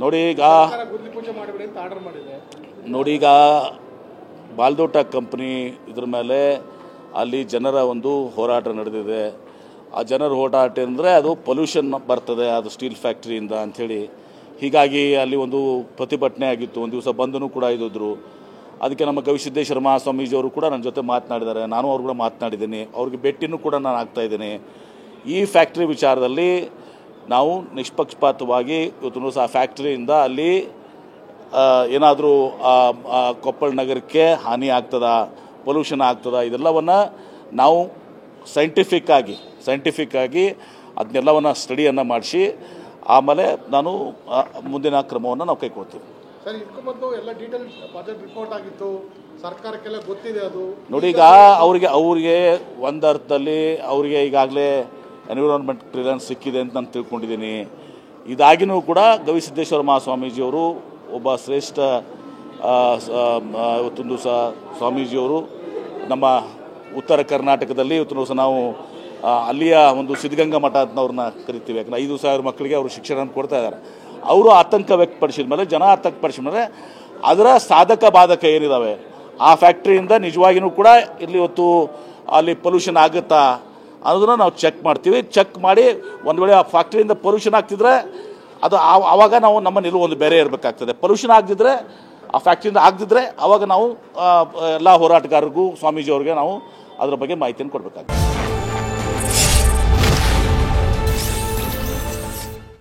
ನೋಡಿ ಈಗ ಬಾಲ್ದೋಟ ಕಂಪ್ನಿ ಇದ್ರ ಮೇಲೆ ಅಲ್ಲಿ ಜನರ ಒಂದು ಹೋರಾಟ ನಡೆದಿದೆ. ಆ ಜನರ ಹೋರಾಟ ಅಂದರೆ ಅದು ಪೊಲ್ಯೂಷನ್ ಬರ್ತದೆ ಅದು ಸ್ಟೀಲ್ ಫ್ಯಾಕ್ಟ್ರಿಯಿಂದ ಅಂಥೇಳಿ, ಹೀಗಾಗಿ ಅಲ್ಲಿ ಒಂದು ಪ್ರತಿಭಟನೆ ಆಗಿತ್ತು. ಒಂದು ದಿವಸ ಬಂದನು ಕೂಡ ಇದ್ದರು. ಅದಕ್ಕೆ ನಮ್ಮ ಗವಿಸಿದ್ದೇಶ್ವರ ಮಹಾಸ್ವಾಮೀಜಿಯವರು ಕೂಡ ನನ್ನ ಜೊತೆ ಮಾತನಾಡಿದ್ದಾರೆ. ನಾನು ಅವ್ರು ಕೂಡ ಮಾತನಾಡಿದ್ದೀನಿ. ಅವ್ರಿಗೆ ಭೇಟಿನೂ ಕೂಡ ನಾನು ಆಗ್ತಾಯಿದ್ದೀನಿ. ಈ ಫ್ಯಾಕ್ಟ್ರಿ ವಿಚಾರದಲ್ಲಿ ನಾವು ನಿಷ್ಪಕ್ಷಪಾತವಾಗಿ ಇವತ್ತು ಸಹ ಫ್ಯಾಕ್ಟ್ರಿಯಿಂದ ಅಲ್ಲಿ ಏನಾದರೂ ಕೊಪ್ಪಳ ನಗರಕ್ಕೆ ಹಾನಿ ಆಗ್ತದಾ, ಪೊಲ್ಯೂಷನ್ ಆಗ್ತದಾ, ಇದೆಲ್ಲವನ್ನು ನಾವು ಸೈಂಟಿಫಿಕ್ ಆಗಿ ಅದನ್ನೆಲ್ಲವನ್ನು ಸ್ಟಡಿಯನ್ನು ಮಾಡಿಸಿ ಆಮೇಲೆ ನಾನು ಮುಂದಿನ ಕ್ರಮವನ್ನು ನಾವು ಕೈಗೊಳ್ತೀವಿ. ಸರ್, ಇದಕ್ಕೂ ಮೊದಲು ಎಲ್ಲ ಡೀಟೇಲ್ ಪ್ರಾಜೆಕ್ಟ್ ರಿಪೋರ್ಟ್ ಆಗಿತ್ತು, ಸರ್ಕಾರಕ್ಕೆಲ್ಲ ಗೊತ್ತಿದೆ ಅದು. ನೋಡಿ ಈಗ ಅವ್ರಿಗೆ ಒಂದು ಅರ್ಥದಲ್ಲಿ ಅವರಿಗೆ ಈಗಾಗಲೇ ಎನ್ವಿರಾನ್ಮೆಂಟ್ ಕ್ಲಿಯರೆನ್ಸ್ ಸಿಕ್ಕಿದೆ ಅಂತ ನಾನು ತಿಳ್ಕೊಂಡಿದ್ದೀನಿ. ಇದಾಗಿನೂ ಕೂಡ ಗವಿಸಿದ್ದೇಶ್ವರ ಮಹಾಸ್ವಾಮೀಜಿಯವರು ಒಬ್ಬ ಶ್ರೇಷ್ಠ ಇವತ್ತೊಂದು ಸಹ ಸ್ವಾಮೀಜಿಯವರು ನಮ್ಮ ಉತ್ತರ ಕರ್ನಾಟಕದಲ್ಲಿ ಇವತ್ತು ಸಹ ನಾವು ಅಲ್ಲಿಯ ಒಂದು ಸಿದ್ಧಗಂಗಾ ಮಠ ಅಂತವ್ರನ್ನ ಕರಿತೀವಿ. ಯಾಕಂದರೆ 5,000 ಮಕ್ಕಳಿಗೆ ಅವರು ಶಿಕ್ಷಣ ಕೊಡ್ತಾ ಇದ್ದಾರೆ. ಅವರು ಆತಂಕ ವ್ಯಕ್ತಪಡಿಸಿದ ಮೇಲೆ, ಜನ ಆತಂಕಪಡಿಸಿದ ಮೇಲೆ ಅದರ ಸಾಧಕ ಬಾಧಕ ಏನಿದ್ದಾವೆ ಆ ಫ್ಯಾಕ್ಟ್ರಿಯಿಂದ ನಿಜವಾಗಿಯೂ ಕೂಡ ಇಲ್ಲಿ ಇವತ್ತು ಅಲ್ಲಿ ಪೊಲ್ಯೂಷನ್ ಆಗುತ್ತಾ ಅನ್ನೋದನ್ನು ನಾವು ಚೆಕ್ ಮಾಡ್ತೀವಿ. ಚೆಕ್ ಮಾಡಿ ಒಂದು ವೇಳೆ ಆ ಫ್ಯಾಕ್ಟ್ರಿಯಿಂದ ಪೊಲ್ಯೂಷನ್ ಆಗ್ತಿದ್ರೆ ಅದು ಆವಾಗ ನಾವು ನಮ್ಮ ನಿಲುವು ಒಂದು ಬೇರೆ ಇರಬೇಕಾಗ್ತದೆ. ಪೊಲ್ಯೂಷನ್ ಆಗದಿದ್ದರೆ, ಆ ಫ್ಯಾಕ್ಟ್ರಿಯಿಂದ ಆಗದಿದ್ದರೆ ಆವಾಗ ನಾವು ಎಲ್ಲ ಹೋರಾಟಗಾರರಿಗೂ ಸ್ವಾಮೀಜಿಯವ್ರಿಗೆ ನಾವು ಅದರ ಬಗ್ಗೆ ಮಾಹಿತಿಯನ್ನು ಕೊಡಬೇಕಾಗ್ತದೆ.